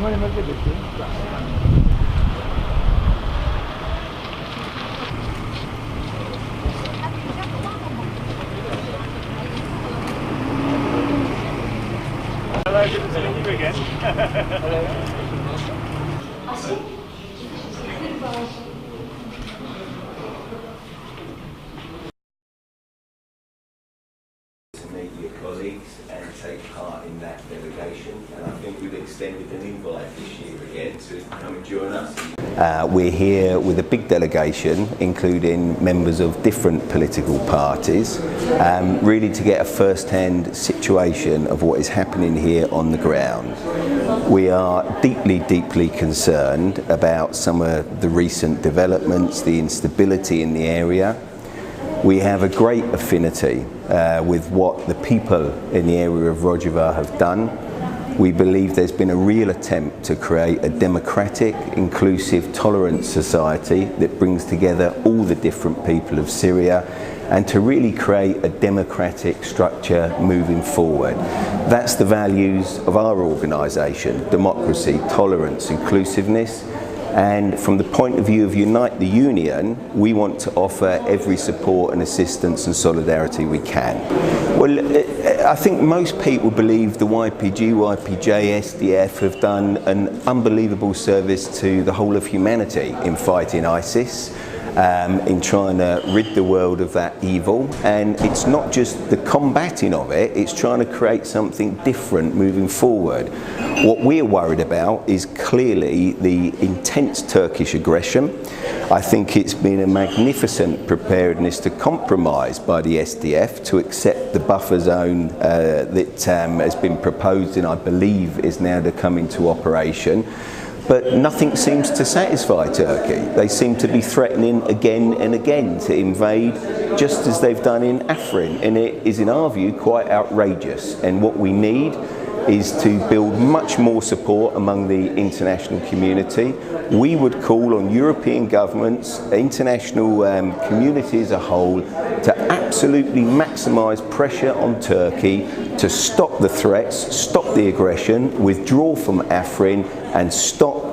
Hello, good to see you again. To meet your colleagues and take part in that delegation, and I think we've extended an invite this year again to come and join us. We're here with a big delegation, including members of different political parties, really to get a first-hand situation of what is happening here on the ground. We are deeply, deeply concerned about some of the recent developments, the instability in the area. We have a great affinity with what the people in the area of Rojava have done. We believe there's been a real attempt to create a democratic, inclusive, tolerant society that brings together all the different people of Syria and to really create a democratic structure moving forward. That's the values of our organisation: democracy, tolerance, inclusiveness. And from the point of view of Unite the Union, we want to offer every support and assistance and solidarity we can. Well, I think most people believe the YPG, YPJ, SDF have done an unbelievable service to the whole of humanity in fighting ISIS, in trying to rid the world of that evil. And it's not just the combating of it, it's trying to create something different moving forward. What we're worried about is clearly the intense Turkish aggression. I think it's been a magnificent preparedness to compromise by the SDF to accept the buffer zone that has been proposed and I believe is now to come into operation. But nothing seems to satisfy Turkey. They seem to be threatening again and again to invade, just as they've done in Afrin, and it is, in our view, quite outrageous. And what we need is to build much more support among the international community. We would call on European governments, international community as a whole, to absolutely maximise pressure on Turkey to stop the threats, stop the aggression, withdraw from Afrin and stop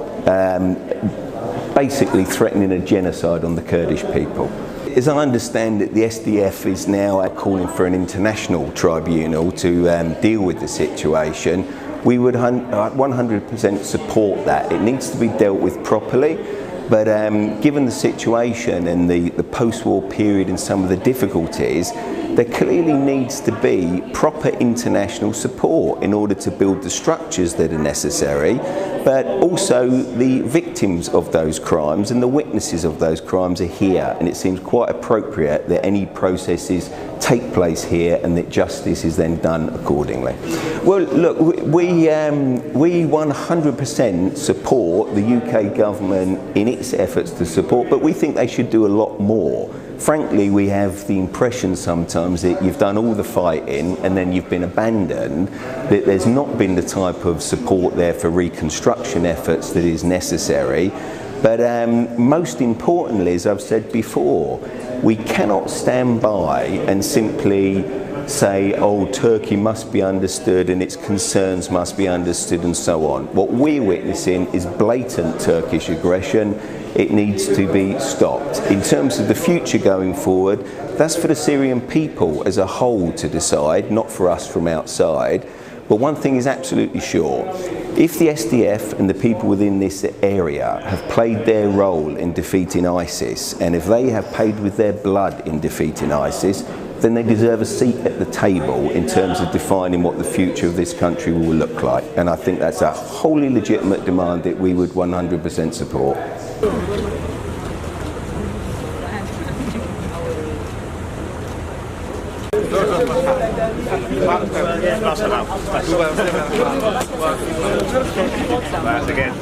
basically threatening a genocide on the Kurdish people. As I understand it, the SDF is now calling for an international tribunal to deal with the situation. We would 100% support that. It needs to be dealt with properly, but given the situation and the post-war period and some of the difficulties, there clearly needs to be proper international support in order to build the structures that are necessary, but also the victims of those crimes and the witnesses of those crimes are here, and it seems quite appropriate that any processes take place here and that justice is then done accordingly. Well, look, we 100% support the UK government in its efforts to support, but we think they should do a lot more. Frankly, we have the impression sometimes that you've done all the fighting and then you've been abandoned, that there's not been the type of support there for reconstruction efforts that is necessary. But most importantly, as I've said before, we cannot stand by and simply say, oh, Turkey must be understood and its concerns must be understood and so on. What we're witnessing is blatant Turkish aggression. It needs to be stopped. In terms of the future going forward, that's for the Syrian people as a whole to decide, not for us from outside. But one thing is absolutely sure: if the SDF and the people within this area have played their role in defeating ISIS, and if they have paid with their blood in defeating ISIS, then they deserve a seat at the table in terms of defining what the future of this country will look like. And I think that's a wholly legitimate demand that we would 100% support. Again.